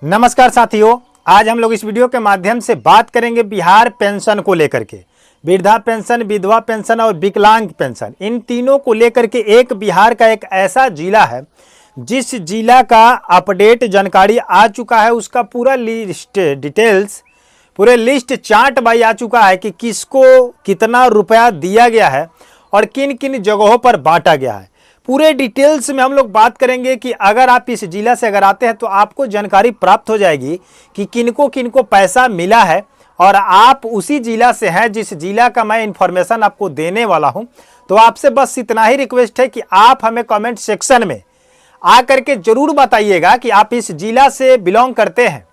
नमस्कार साथियों, आज हम लोग इस वीडियो के माध्यम से बात करेंगे बिहार पेंशन को लेकर के। वृद्धा पेंशन, विधवा पेंशन और विकलांग पेंशन, इन तीनों को लेकर के एक बिहार का एक ऐसा जिला है जिस जिला का अपडेट जानकारी आ चुका है। उसका पूरा लिस्ट डिटेल्स, पूरे लिस्ट चार्ट बाई आ चुका है कि किसको कितना रुपया दिया गया है और किन किन जगहों पर बांटा गया है। पूरे डिटेल्स में हम लोग बात करेंगे कि अगर आप इस जिला से अगर आते हैं तो आपको जानकारी प्राप्त हो जाएगी कि किनको किनको पैसा मिला है और आप उसी जिला से हैं जिस जिला का मैं इंफॉर्मेशन आपको देने वाला हूं। तो आपसे बस इतना ही रिक्वेस्ट है कि आप हमें कमेंट सेक्शन में आकर के जरूर बताइएगा कि आप इस जिला से बिलोंग करते हैं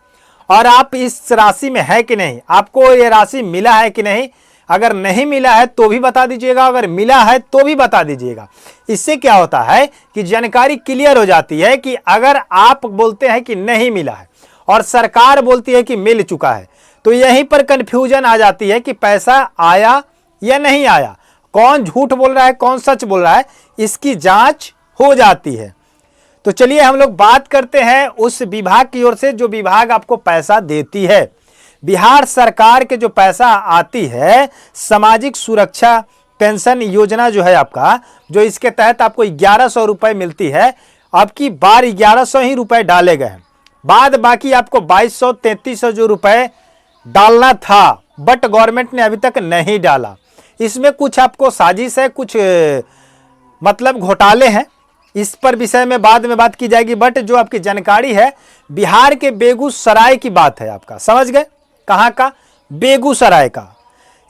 और आप इस राशि में है कि नहीं, आपको ये राशि मिला है कि नहीं। अगर नहीं मिला है तो भी बता दीजिएगा, अगर मिला है तो भी बता दीजिएगा। इससे क्या होता है कि जानकारी क्लियर हो जाती है कि अगर आप बोलते हैं कि नहीं मिला है और सरकार बोलती है कि मिल चुका है, तो यहीं पर कंफ्यूजन आ जाती है कि पैसा आया या नहीं आया, कौन झूठ बोल रहा है कौन सच बोल रहा है, इसकी जांच हो जाती है। तो चलिए हम लोग बात करते हैं उस विभाग की ओर से जो विभाग आपको पैसा देती है। बिहार सरकार के जो पैसा आती है, सामाजिक सुरक्षा पेंशन योजना जो है आपका, जो इसके तहत आपको 1100 रुपए मिलती है। अब की बार 1100 ही रुपए डाले गए हैं, बाद बाकी आपको 2200-3300 जो रुपए डालना था, बट गवर्नमेंट ने अभी तक नहीं डाला। इसमें कुछ आपको साजिश है, कुछ मतलब घोटाले हैं, इस पर विषय में बाद में बात की जाएगी। बट जो आपकी जानकारी है बिहार के बेगूसराय की बात है, आपका समझ गए, कहां का, बेगूसराय का।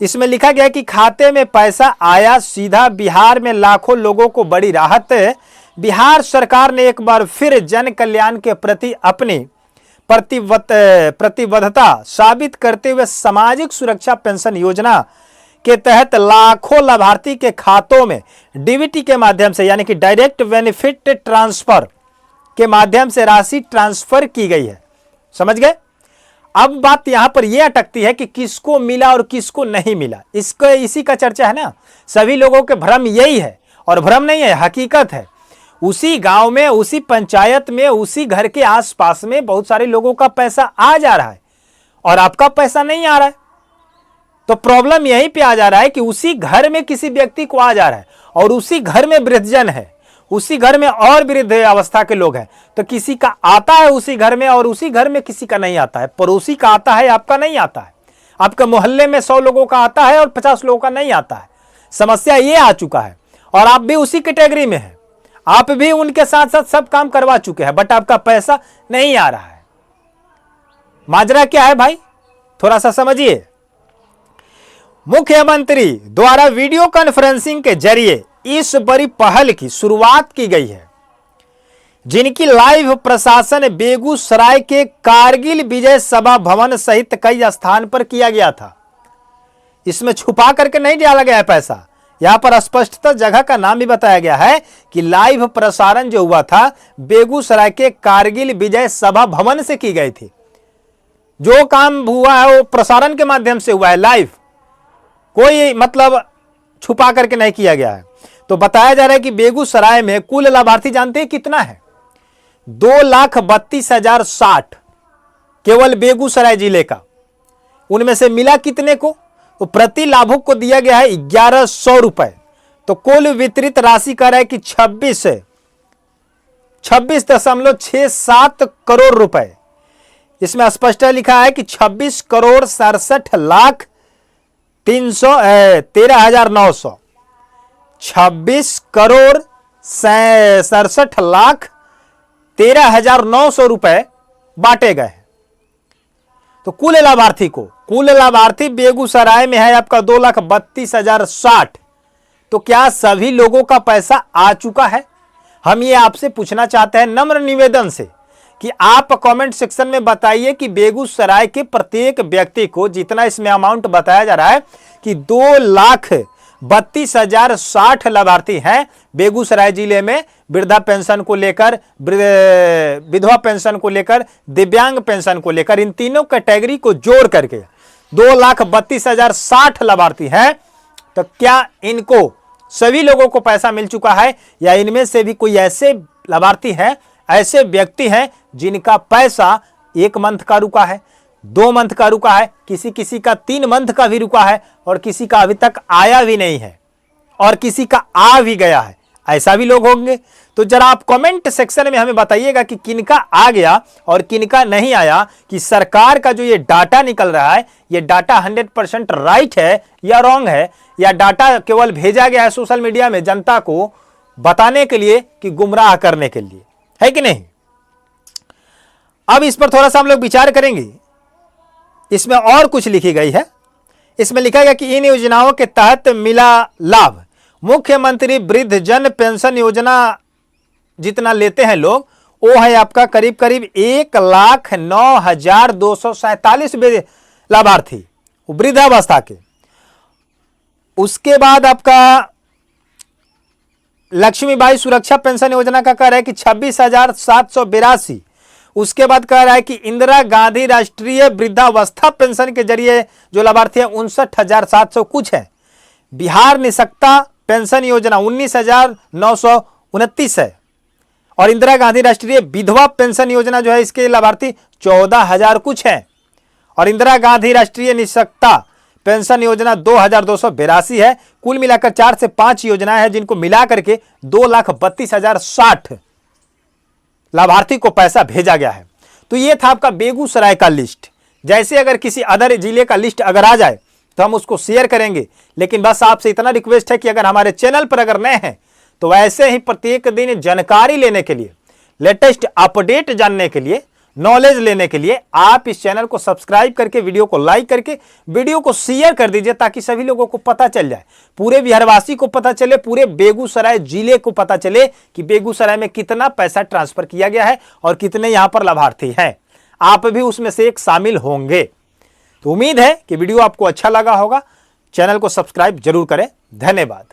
इसमें लिखा गया कि खाते में पैसा आया सीधा, बिहार में लाखों लोगों को बड़ी राहत। बिहार सरकार ने एक बार फिर जन कल्याण के प्रति अपनी प्रतिबद्धता साबित करते हुए सामाजिक सुरक्षा पेंशन योजना के तहत लाखों लाभार्थी के खातों में डीबीटी के माध्यम से, यानी कि डायरेक्ट बेनिफिट ट्रांसफर के माध्यम से राशि ट्रांसफर की गई है। समझ गए। अब बात यहां पर यह अटकती है कि किसको मिला और किसको नहीं मिला, इसको इसी का चर्चा है ना। सभी लोगों के भ्रम यही है, और भ्रम नहीं है, हकीकत है। उसी गांव में, उसी पंचायत में, उसी घर के आसपास में बहुत सारे लोगों का पैसा आ जा रहा है और आपका पैसा नहीं आ रहा है। तो प्रॉब्लम यहीं पे आ जा रहा है कि उसी घर में किसी व्यक्ति को आ जा रहा है और उसी घर में वृद्धजन है, उसी घर में और वृद्ध अवस्था के लोग हैं, तो किसी का आता है उसी घर में और उसी घर में किसी का नहीं आता है। पड़ोसी का आता है, आपका नहीं आता है। आपके मोहल्ले में 100 लोगों का आता है और 50 लोगों का नहीं आता है। समस्या ये आ चुका है और आप भी उसी कैटेगरी में हैं, आप भी उनके साथ साथ सब काम करवा चुके हैं, बट आपका पैसा नहीं आ रहा है। माजरा क्या है भाई, थोड़ा सा समझिए। मुख्यमंत्री द्वारा वीडियो कॉन्फ्रेंसिंग के जरिए इस बड़ी पहल की शुरुआत की गई है, जिनकी लाइव प्रशासन बेगूसराय के कारगिल विजय सभा भवन सहित कई स्थान पर किया गया था। इसमें छुपा करके नहीं डाला गया है पैसा, यहां पर स्पष्टतः जगह का नाम भी बताया गया है कि लाइव प्रसारण जो हुआ था बेगूसराय के कारगिल विजय सभा भवन से की गई थी। जो काम हुआ है वो प्रसारण के माध्यम से हुआ है, लाइव, कोई मतलब छुपा करके नहीं किया गया है। तो बताया जा रहा है कि बेगूसराय में कुल लाभार्थी जानते हैं कितना है, 2,32,060 केवल बेगूसराय जिले का। उनमें से मिला कितने को, तो प्रति लाभुक को दिया गया है 1100 रुपए। तो कुल वितरित राशि कर रहा है कि 26.67 करोड़ रुपए। इसमें स्पष्ट लिखा है कि 26,67,900 26,67,13,900 रुपए बांटे गए हैं। तो कुल लाभार्थी बेगूसराय में है आपका 2,32,060। तो क्या सभी लोगों का पैसा आ चुका है? हम ये आपसे पूछना चाहते हैं नम्र निवेदन से कि आप कमेंट सेक्शन में बताइए कि बेगूसराय के प्रत्येक व्यक्ति को, जितना इसमें अमाउंट बताया जा रहा है कि 2,32,060 लाभार्थी हैं बेगूसराय जिले में, वृद्धा पेंशन को लेकर, विधवा पेंशन को लेकर, दिव्यांग पेंशन को लेकर, इन तीनों कैटेगरी को जोड़ करके 2,32,060 लाभार्थी हैं। तो क्या इनको सभी लोगों को पैसा मिल चुका है या इनमें से भी कोई ऐसे लाभार्थी हैं, ऐसे व्यक्ति हैं जिनका पैसा 1 मंथ का रुका है, 2 मंथ का रुका है, किसी किसी का 3 मंथ का भी रुका है और किसी का अभी तक आया भी नहीं है और किसी का आ भी गया है। ऐसा भी लोग होंगे। तो जरा आप कमेंट सेक्शन में हमें बताइएगा कि किनका आ गया और किनका नहीं आया, कि सरकार का जो ये डाटा निकल रहा है ये डाटा 100% राइट है या रॉन्ग है, या डाटा केवल भेजा गया है सोशल मीडिया में जनता को बताने के लिए कि गुमराह करने के लिए, है कि नहीं। अब इस पर थोड़ा सा हम लोग विचार करेंगे। इसमें और कुछ लिखी गई है। इसमें लिखा गया कि इन योजनाओं के तहत मिला लाभ, मुख्यमंत्री वृद्धजन पेंशन योजना जितना लेते हैं लोग वो है आपका करीब करीब 1,09,247 लाभार्थी वृद्धावस्था के। उसके बाद आपका लक्ष्मीबाई सुरक्षा पेंशन योजना का कह रहा है कि 26,782। उसके बाद कह रहा है कि इंदिरा गांधी राष्ट्रीय वृद्धावस्था पेंशन के जरिए जो लाभार्थी है 59,700 कुछ है। बिहार निःशक्ता पेंशन योजना 19,929 है और इंदिरा गांधी राष्ट्रीय विधवा पेंशन योजना जो है इसके लाभार्थी 14,000 कुछ है और इंदिरा गांधी राष्ट्रीय निःशक्ता पेंशन योजना 2,282 है। कुल मिलाकर 4 से 5 योजनाएं हैं जिनको मिलाकर के 2,32,060 लाभार्थी को पैसा भेजा गया है। तो ये था आपका बेगूसराय का लिस्ट। जैसे अगर किसी अदर जिले का लिस्ट अगर आ जाए तो हम उसको शेयर करेंगे, लेकिन बस आपसे इतना रिक्वेस्ट है कि अगर हमारे चैनल पर अगर नए हैं तो वैसे ही प्रत्येक दिन जानकारी लेने के लिए, लेटेस्ट अपडेट जानने के लिए, नॉलेज लेने के लिए आप इस चैनल को सब्सक्राइब करके वीडियो को लाइक करके वीडियो को शेयर कर दीजिए ताकि सभी लोगों को पता चल जाए, पूरे बिहारवासी को पता चले, पूरे बेगूसराय जिले को पता चले कि बेगूसराय में कितना पैसा ट्रांसफर किया गया है और कितने यहां पर लाभार्थी हैं। आप भी उसमें से एक शामिल होंगे। तो उम्मीद है कि वीडियो आपको अच्छा लगा होगा। चैनल को सब्सक्राइब जरूर करें। धन्यवाद।